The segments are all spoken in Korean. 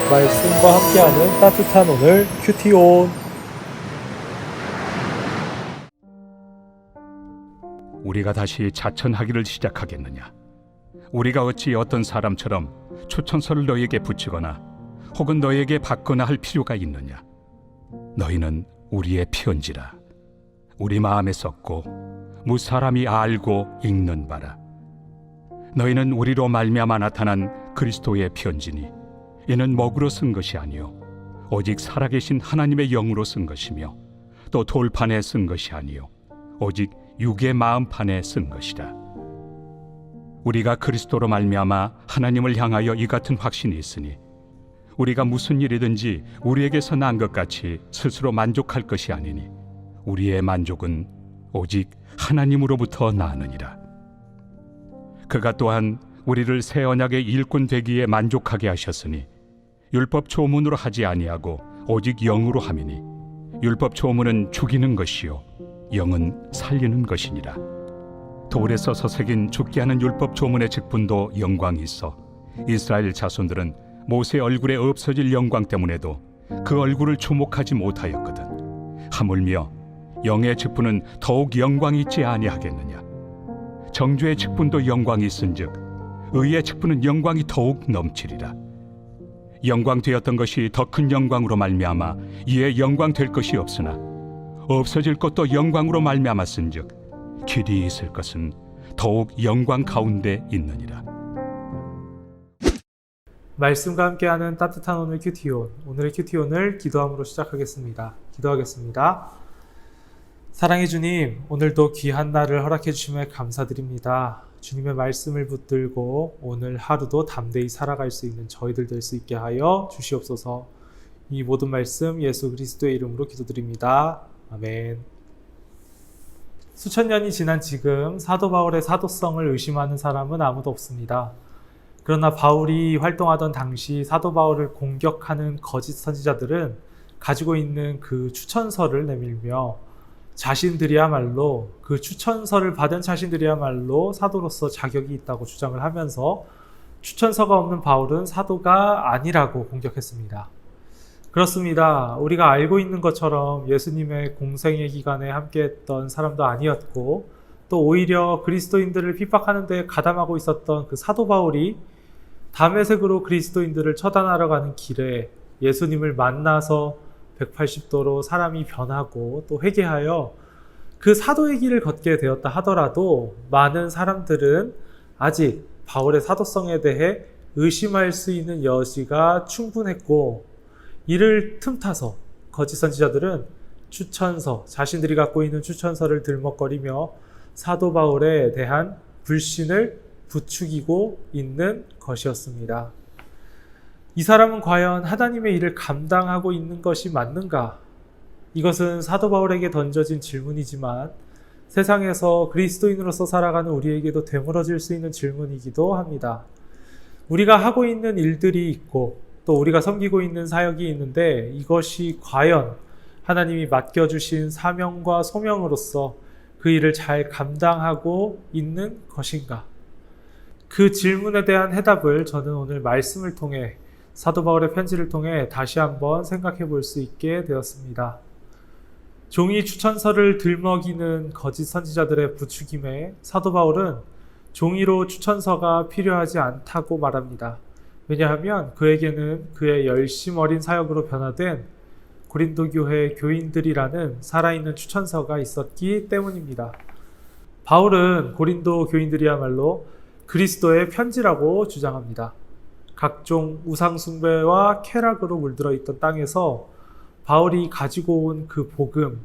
말씀과 함께하는 따뜻한 오늘 큐티온. 우리가 다시 자천하기를 시작하겠느냐? 우리가 어찌 어떤 사람처럼 추천서를 너희에게 붙이거나 혹은 너희에게 받거나 할 필요가 있느냐? 너희는 우리의 편지라. 우리 마음에 썼고 무사람이 알고 읽는 바라. 너희는 우리로 말미암아 나타난 그리스도의 편지니 이는 먹으로 쓴 것이 아니요 오직 살아계신 하나님의 영으로 쓴 것이며 또 돌판에 쓴 것이 아니요 오직 육의 마음판에 쓴 것이라. 우리가 그리스도로 말미암아 하나님을 향하여 이 같은 확신이 있으니 우리가 무슨 일이든지 우리에게서 난 것 같이 스스로 만족할 것이 아니니 우리의 만족은 오직 하나님으로부터 나느니라. 그가 또한 우리를 새 언약의 일꾼 되기에 만족하게 하셨으니 율법 조문으로 하지 아니하고 오직 영으로 함이니 율법 조문은 죽이는 것이요 영은 살리는 것이니라. 돌에 써서 새긴 죽게 하는 율법 조문의 직분도 영광이 있어 이스라엘 자손들은 모세 얼굴에 없어질 영광 때문에도 그 얼굴을 주목하지 못하였거든. 하물며 영의 직분은 더욱 영광이 있지 아니하겠느냐? 정죄의 직분도 영광이 있은즉 의의 직분은 영광이 더욱 넘치리라. 영광 되었던 것이 더 큰 영광으로 말미암아 이에 영광 될 것이 없으나 없어질 것도 영광으로 말미암았은즉 길이 있을 것은 더욱 영광 가운데 있느니라. 말씀과 함께하는 따뜻한 오늘 큐티온. 오늘의 큐티온을 기도함으로 시작하겠습니다. 기도하겠습니다. 사랑의 주님, 오늘도 귀한 날을 허락해 주심에 감사드립니다. 주님의 말씀을 붙들고 오늘 하루도 담대히 살아갈 수 있는 저희들 될 수 있게 하여 주시옵소서. 이 모든 말씀 예수 그리스도의 이름으로 기도드립니다. 아멘. 수천 년이 지난 지금 사도 바울의 사도성을 의심하는 사람은 아무도 없습니다. 그러나 바울이 활동하던 당시 사도 바울을 공격하는 거짓 선지자들은 가지고 있는 그 추천서를 내밀며 자신들이야말로 그 추천서를 받은 자신들이야말로 사도로서 자격이 있다고 주장을 하면서 추천서가 없는 바울은 사도가 아니라고 공격했습니다. 그렇습니다. 우리가 알고 있는 것처럼 예수님의 공생의 기간에 함께했던 사람도 아니었고 또 오히려 그리스도인들을 핍박하는 데 가담하고 있었던 그 사도 바울이 다메섹으로 그리스도인들을 처단하러 가는 길에 예수님을 만나서 180도로 사람이 변하고 또 회개하여 그 사도의 길을 걷게 되었다 하더라도 많은 사람들은 아직 바울의 사도성에 대해 의심할 수 있는 여지가 충분했고 이를 틈타서 거짓 선지자들은 추천서, 자신들이 갖고 있는 추천서를 들먹거리며 사도 바울에 대한 불신을 부추기고 있는 것이었습니다. 이 사람은 과연 하나님의 일을 감당하고 있는 것이 맞는가? 이것은 사도 바울에게 던져진 질문이지만 세상에서 그리스도인으로서 살아가는 우리에게도 되물어질 수 있는 질문이기도 합니다. 우리가 하고 있는 일들이 있고 또 우리가 섬기고 있는 사역이 있는데 이것이 과연 하나님이 맡겨주신 사명과 소명으로서 그 일을 잘 감당하고 있는 것인가? 그 질문에 대한 해답을 저는 오늘 말씀을 통해 사도 바울의 편지를 통해 다시 한번 생각해 볼 수 있게 되었습니다. 종이 추천서를 들먹이는 거짓 선지자들의 부추김에 사도 바울은 종이로 추천서가 필요하지 않다고 말합니다. 왜냐하면 그에게는 그의 열심 어린 사역으로 변화된 고린도 교회 교인들이라는 살아있는 추천서가 있었기 때문입니다. 바울은 고린도 교인들이야말로 그리스도의 편지라고 주장합니다. 각종 우상숭배와 쾌락으로 물들어 있던 땅에서 바울이 가지고 온 그 복음,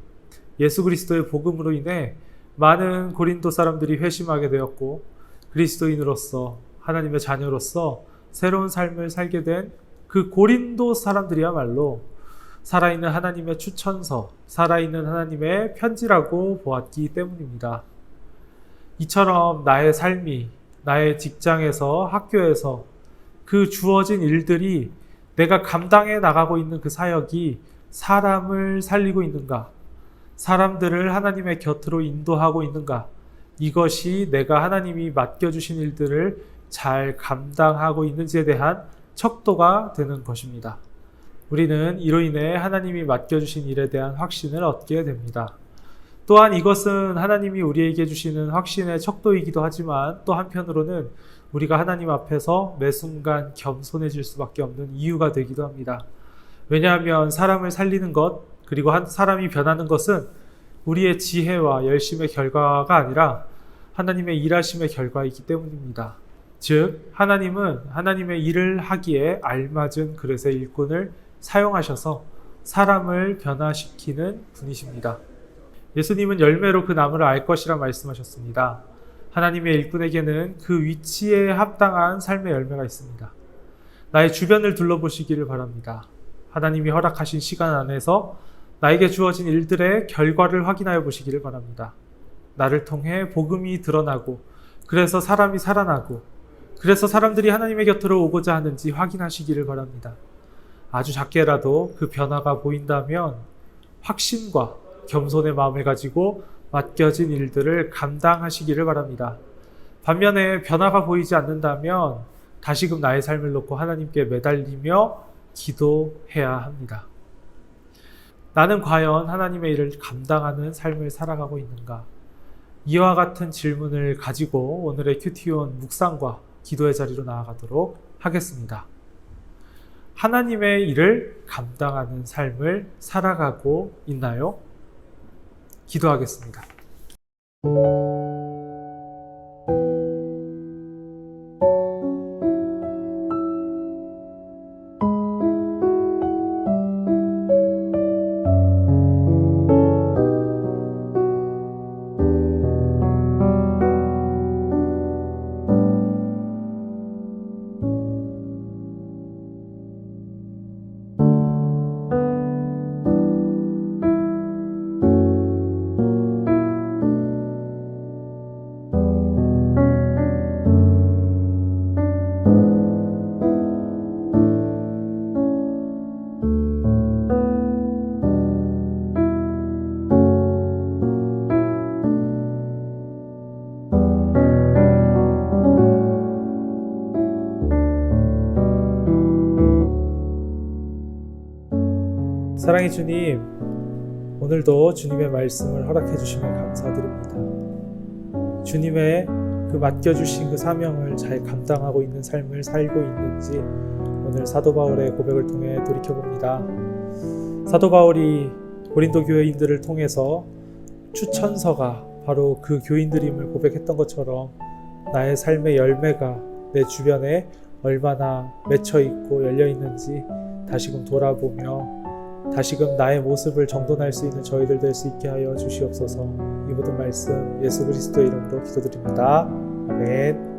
예수 그리스도의 복음으로 인해 많은 고린도 사람들이 회심하게 되었고 그리스도인으로서 하나님의 자녀로서 새로운 삶을 살게 된 그 고린도 사람들이야말로 살아있는 하나님의 추천서, 살아있는 하나님의 편지라고 보았기 때문입니다. 이처럼 나의 삶이, 나의 직장에서, 학교에서 그 주어진 일들이 내가 감당해 나가고 있는 그 사역이 사람을 살리고 있는가? 사람들을 하나님의 곁으로 인도하고 있는가? 이것이 내가 하나님이 맡겨주신 일들을 잘 감당하고 있는지에 대한 척도가 되는 것입니다. 우리는 이로 인해 하나님이 맡겨주신 일에 대한 확신을 얻게 됩니다. 또한 이것은 하나님이 우리에게 주시는 확신의 척도이기도 하지만 또 한편으로는 우리가 하나님 앞에서 매 순간 겸손해질 수밖에 없는 이유가 되기도 합니다. 왜냐하면 사람을 살리는 것, 그리고 한 사람이 변하는 것은 우리의 지혜와 열심의 결과가 아니라 하나님의 일하심의 결과이기 때문입니다. 즉, 하나님은 하나님의 일을 하기에 알맞은 그릇의 일꾼을 사용하셔서 사람을 변화시키는 분이십니다. 예수님은 열매로 그 나무를 알 것이라 말씀하셨습니다. 하나님의 일꾼에게는 그 위치에 합당한 삶의 열매가 있습니다. 나의 주변을 둘러보시기를 바랍니다. 하나님이 허락하신 시간 안에서 나에게 주어진 일들의 결과를 확인하여 보시기를 바랍니다. 나를 통해 복음이 드러나고, 그래서 사람이 살아나고, 그래서 사람들이 하나님의 곁으로 오고자 하는지 확인하시기를 바랍니다. 아주 작게라도 그 변화가 보인다면 확신과 겸손의 마음을 가지고 맡겨진 일들을 감당하시기를 바랍니다. 반면에 변화가 보이지 않는다면 다시금 나의 삶을 놓고 하나님께 매달리며 기도해야 합니다. 나는 과연 하나님의 일을 감당하는 삶을 살아가고 있는가? 이와 같은 질문을 가지고 오늘의 큐티온 묵상과 기도의 자리로 나아가도록 하겠습니다. 하나님의 일을 감당하는 삶을 살아가고 있나요? 기도하겠습니다. 사랑의 주님, 오늘도 주님의 말씀을 허락해 주시며 감사드립니다. 주님의 그 맡겨주신 그 사명을 잘 감당하고 있는 삶을 살고 있는지 오늘 사도 바울의 고백을 통해 돌이켜봅니다. 사도 바울이 고린도 교회인들을 통해서 추천서가 바로 그 교인들임을 고백했던 것처럼 나의 삶의 열매가 내 주변에 얼마나 맺혀 있고 열려 있는지 다시금 돌아보며 다시금 나의 모습을 정돈할 수 있는 저희들 될 수 있게 하여 주시옵소서. 이 모든 말씀 예수 그리스도의 이름으로 기도드립니다. 아멘.